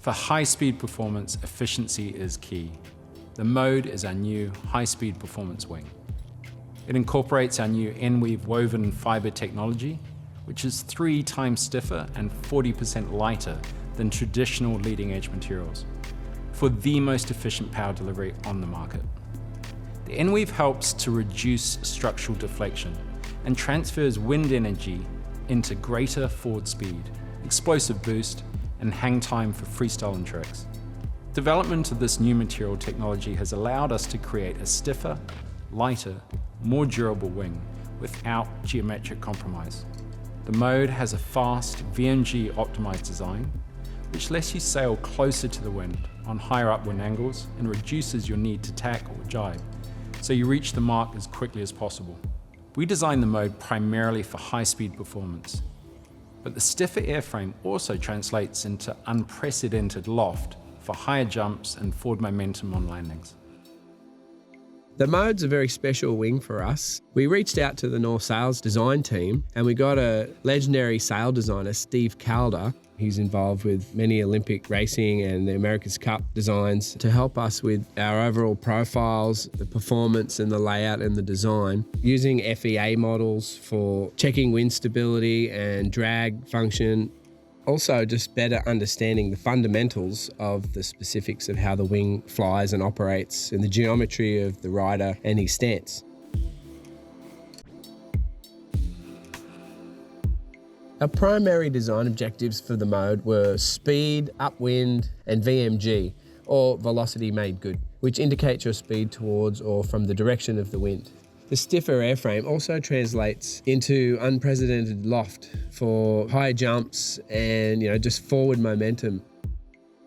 For high-speed performance, efficiency is key. The Mode is our new high-speed performance wing. It incorporates our new N-weave woven fibre technology, which is 3 times stiffer and 40% lighter than traditional leading-edge materials, for the most efficient power delivery on the market. The N-weave helps to reduce structural deflection and transfers wind energy into greater forward speed, explosive boost, and hang time for freestyle tricks. Development of this new material technology has allowed us to create a stiffer, lighter, more durable wing without geometric compromise. The Mode has a fast VMG optimized design, which lets you sail closer to the wind on higher upwind angles and reduces your need to tack or jibe, so you reach the mark as quickly as possible. We designed the Mode primarily for high-speed performance, but the stiffer airframe also translates into unprecedented loft for higher jumps and forward momentum on landings. The Mode's a very special wing for us. We reached out to the North Sails design team and we got a legendary sail designer, Steve Calder. He's involved with many Olympic racing and the America's Cup designs to help us with our overall profiles, the performance and the layout and the design, using FEA models for checking wind stability and drag function. Also, just better understanding the fundamentals of the specifics of how the wing flies and operates and the geometry of the rider and his stance. Our primary design objectives for the Mode were speed, upwind, and VMG, or velocity made good, which indicates your speed towards or from the direction of the wind. The stiffer airframe also translates into unprecedented loft for high jumps and just forward momentum.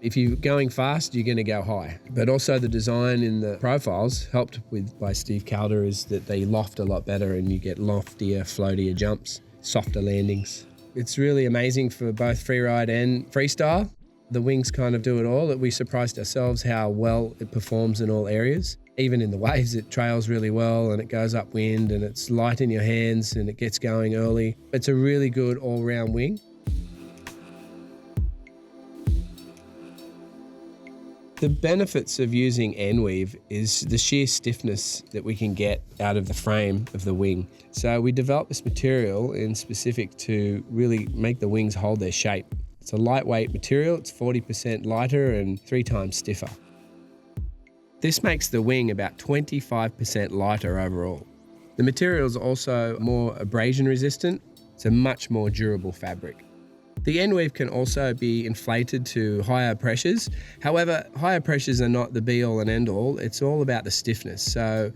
If you're going fast, you're going to go high. But also the design in the profiles, helped with by Steve Calder, is that they loft a lot better and you get loftier, floatier jumps, softer landings. It's really amazing for both freeride and freestyle. The wings kind of do it all. We surprised ourselves how well it performs in all areas. Even in the waves, it trails really well and it goes upwind and it's light in your hands and it gets going early. It's a really good all-round wing. The benefits of using N-weave is the sheer stiffness that we can get out of the frame of the wing. So we developed this material in specific to really make the wings hold their shape. It's a lightweight material, it's 40% lighter and 3 times stiffer. This makes the wing about 25% lighter overall. The material is also more abrasion resistant. It's a much more durable fabric. The N-weave can also be inflated to higher pressures. However, higher pressures are not the be-all and end-all. It's all about the stiffness. So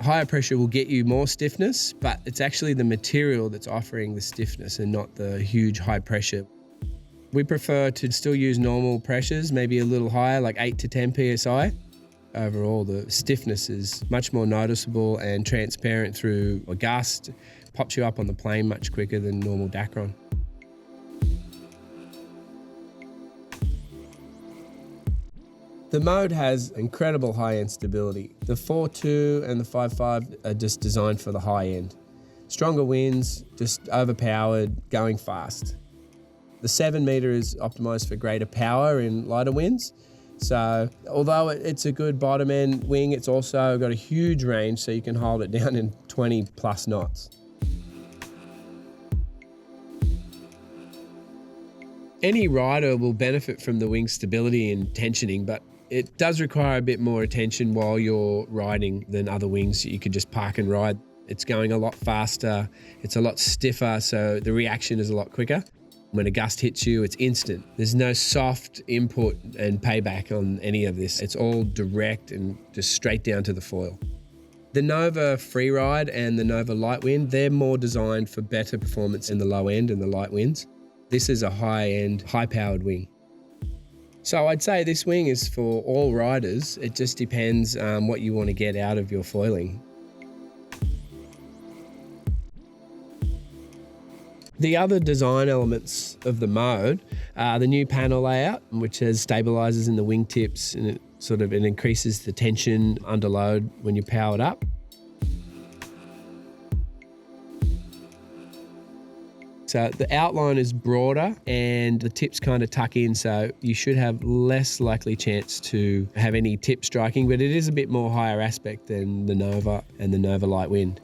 higher pressure will get you more stiffness, but it's actually the material that's offering the stiffness and not the huge high pressure. We prefer to still use normal pressures, maybe a little higher, like 8 to 10 psi. Overall, the stiffness is much more noticeable and transparent through a gust, pops you up on the plane much quicker than normal Dacron. The Mode has incredible high-end stability. The 4.2 and the 5.5 are just designed for the high end. Stronger winds, just overpowered, going fast. The 7 metre is optimised for greater power in lighter winds. So although it's a good bottom end wing, it's also got a huge range so you can hold it down in 20 plus knots. Any rider will benefit from the wing stability and tensioning, but it does require a bit more attention while you're riding than other wings you could just park and ride. It's going a lot faster, it's a lot stiffer, so the reaction is a lot quicker. When a gust hits you, it's instant. There's no soft input and payback on any of this. It's all direct and just straight down to the foil. The Nova Freeride and the Nova Lightwind, they're more designed for better performance in the low end and the light winds. This is a high-end, high-powered wing. So I'd say this wing is for all riders. It just depends what you want to get out of your foiling. The other design elements of the Mode are the new panel layout, which has stabilizers in the wingtips and it increases the tension under load when you're powered up. So the outline is broader and the tips kind of tuck in, so you should have less likely chance to have any tip striking, but it is a bit more higher aspect than the Nova and the Nova Light Wind.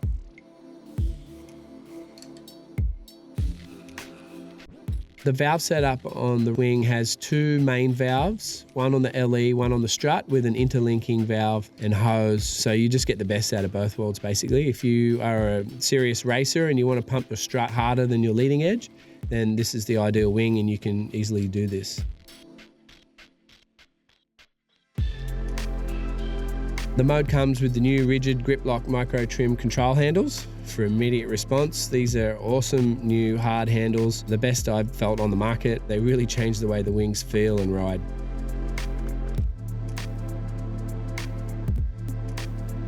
The valve setup on the wing has two main valves, one on the LE, one on the strut, with an interlinking valve and hose. So you just get the best out of both worlds, basically. If you are a serious racer and you want to pump your strut harder than your leading edge, then this is the ideal wing and you can easily do this. The mode comes with the new rigid grip lock micro trim control handles for immediate response. These are awesome new hard handles, the best I've felt on the market. They really change the way the wings feel and ride.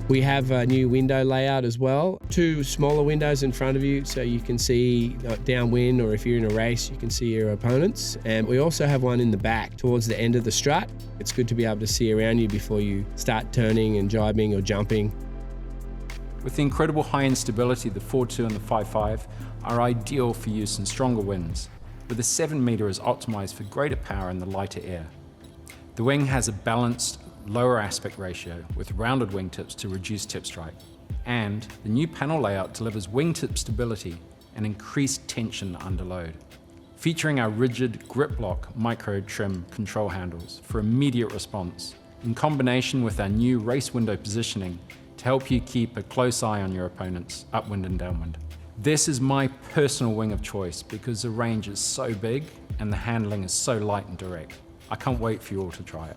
We have a new window layout as well. Two smaller windows in front of you so you can see downwind, or if you're in a race, you can see your opponents. And we also have one in the back towards the end of the strut. It's good to be able to see around you before you start turning and jibing or jumping. With the incredible high instability, the 4.2 and the 5.5 are ideal for use in stronger winds, where the 7 meter is optimized for greater power in the lighter air. The wing has a balanced lower aspect ratio with rounded wingtips to reduce tip strike. And the new panel layout delivers wingtip stability and increased tension under load. Featuring our rigid grip lock micro trim control handles for immediate response, in combination with our new race window positioning to help you keep a close eye on your opponents upwind and downwind. This is my personal wing of choice because the range is so big and the handling is so light and direct. I can't wait for you all to try it.